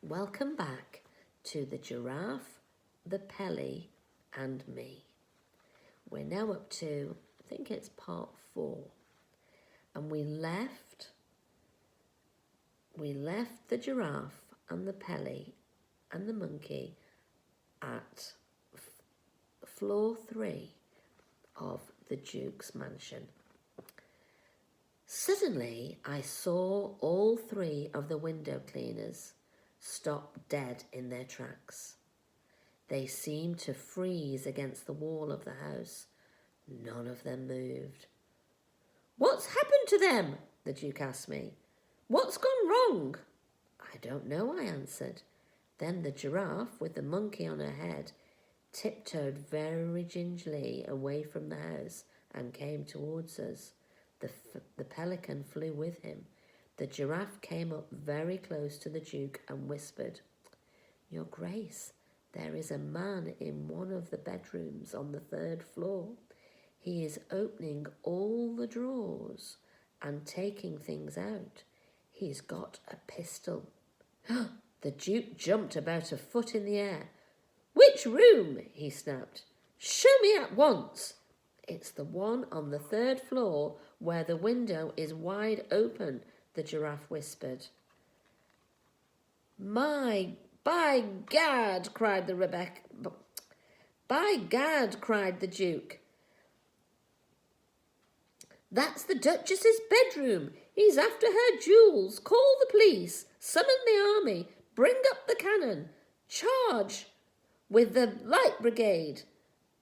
Welcome back to the Giraffe, the Pelly and Me. We're now up to, I think it's part 4. And we left the giraffe and the Pelly and the monkey at floor 3 of the Duke's mansion. Suddenly, I saw all 3 of the window cleaners stop dead in their tracks. They seemed to freeze against the wall of the house. None of them moved. "What's happened to them?" the Duke asked me. "What's gone wrong?" "I don't know," I answered. Then the giraffe, with the monkey on her head, tiptoed very gingerly away from the house and came towards us. The pelican flew with him. The giraffe came up very close to the Duke and whispered, "Your Grace, there is a man in one of the bedrooms on the 3rd floor. He is opening all the drawers and taking things out. He's got a pistol." The Duke jumped about a foot in the air. "Which room?" he snapped. "Show me at once." "It's the one on the 3rd floor where the window is wide open," the giraffe whispered. By gad, cried the Duke. "That's the Duchess's bedroom. He's after her jewels. Call the police. Summon the army. Bring up the cannon. Charge with the light brigade."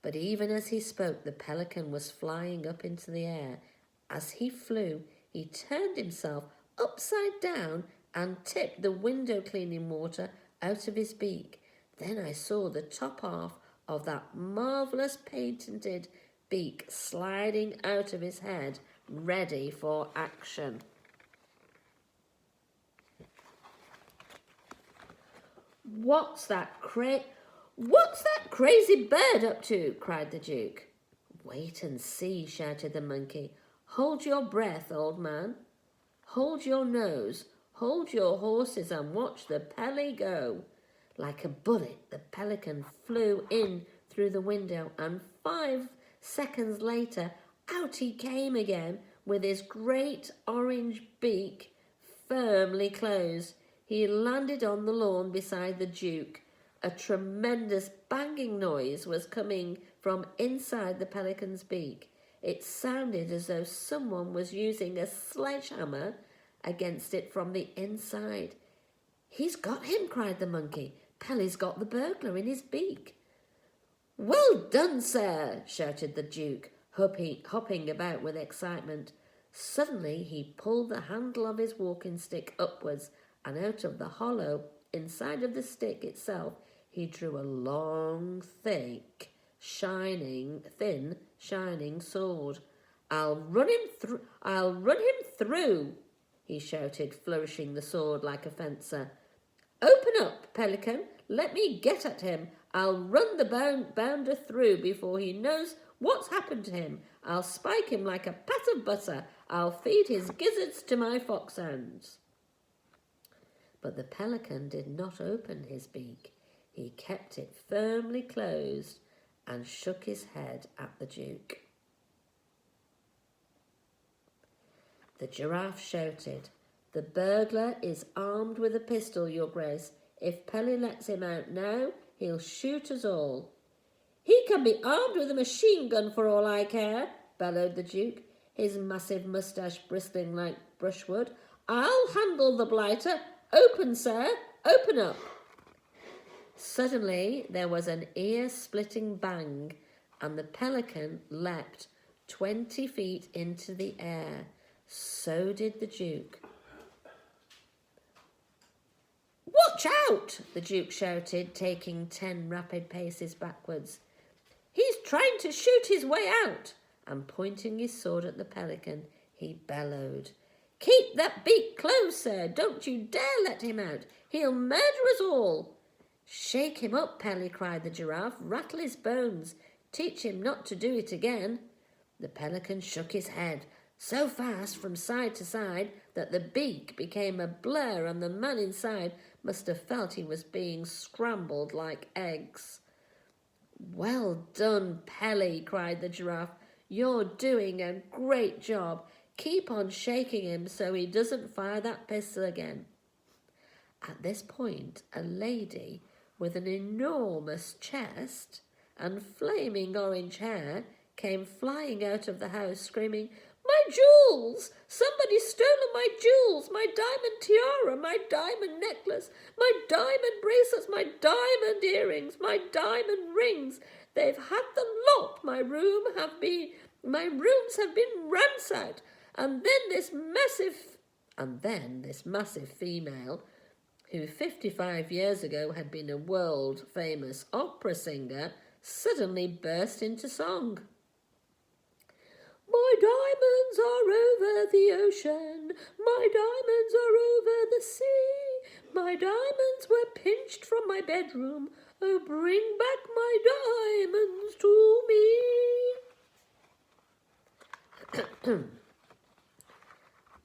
But even as he spoke, the pelican was flying up into the air. As he flew, he turned himself upside down and tipped the window cleaning water out of his beak. Then I saw the top half of that marvellous patented beak sliding out of his head, ready for action. What's that crazy bird up to?" cried the Duke. "Wait and see," shouted the monkey. "Hold your breath, old man. Hold your nose. Hold your horses and watch the Pelly go." Like a bullet, the pelican flew in through the window, and 5 seconds later, out he came again with his great orange beak firmly closed. He landed on the lawn beside the Duke. A tremendous banging noise was coming from inside the pelican's beak. It sounded as though someone was using a sledgehammer against it from the inside. "He's got him," cried the monkey. "Pelly's got the burglar in his beak." "Well done, sir," shouted the Duke, hopping about with excitement. Suddenly he pulled the handle of his walking stick upwards, and out of the hollow inside of the stick itself he drew a long, thin, shining sword. I'll run him through," he shouted, flourishing the sword like a fencer. "Open up, pelican. Let me get at him. I'll run the bounder through before he knows what's happened to him. I'll spike him like a pat of butter. I'll feed his gizzards to my foxhounds." But the pelican did not open his beak. He kept it firmly closed and shook his head at the Duke. The giraffe shouted, "The burglar is armed with a pistol, Your Grace. If Pelly lets him out now, he'll shoot us all." "He can be armed with a machine gun for all I care," bellowed the Duke, his massive moustache bristling like brushwood. "I'll handle the blighter. Open, sir. Open up." Suddenly there was an ear-splitting bang, and the pelican leapt 20 feet into the air. So did the Duke. "Watch out!" the Duke shouted, taking 10 rapid paces backwards. "He's trying to shoot his way out." And pointing his sword at the pelican, he bellowed, "Keep that beak closed, sir. Don't you dare let him out. He'll murder us all." "Shake him up, Pelly," cried the giraffe. "Rattle his bones. Teach him not to do it again." The pelican shook his head so fast from side to side that the beak became a blur and the man inside must have felt he was being scrambled like eggs. "Well done, Pelly," cried the giraffe. "You're doing a great job. Keep on shaking him so he doesn't fire that pistol again." At this point, a lady with an enormous chest and flaming orange hair came flying out of the house screaming, "My jewels! Somebody's stolen my jewels, my diamond tiara, my diamond necklace, my diamond bracelets, my diamond earrings, my diamond rings. They've had them locked. My rooms have been ransacked. And then this massive female, who 55 years ago had been a world-famous opera singer, suddenly burst into song. "My diamonds are over the ocean, my diamonds are over the sea, my diamonds were pinched from my bedroom, oh bring back my diamonds to me."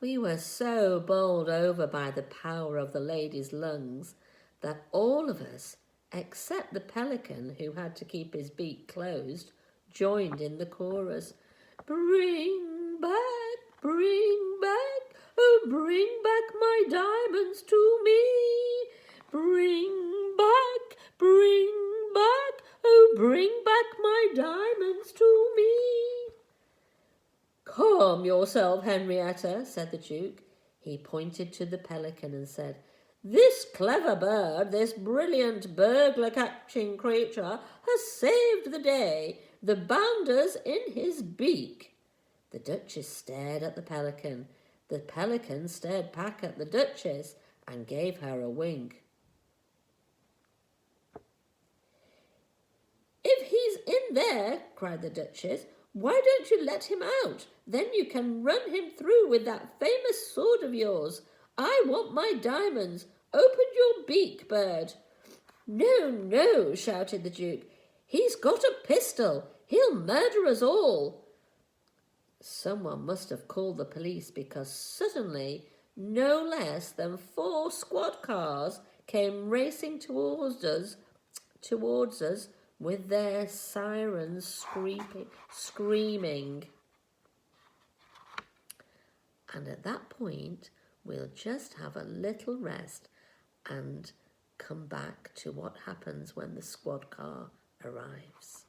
We were so bowled over by the power of the lady's lungs that all of us, except the pelican who had to keep his beak closed, joined in the chorus. "Bring back, oh bring back my diamonds to me. Bring back, oh bring back my diamonds to me." "Calm yourself, Henrietta," said the Duke. He pointed to the pelican and said, "This clever bird, this brilliant burglar-catching creature, has saved the day. The bounder's in his beak." The Duchess stared at the pelican. The pelican stared back at the Duchess and gave her a wink. "If he's in there," cried the Duchess, "why don't you let him out? Then you can run him through with that famous sword of yours. I want my diamonds. Open your beak, bird." "No, no," shouted the Duke. "He's got a pistol. He'll murder us all." Someone must have called the police, because suddenly no less than 4 squad cars came racing towards us with their sirens screaming. And at that point, we'll just have a little rest and come back to what happens when the squad car arrives.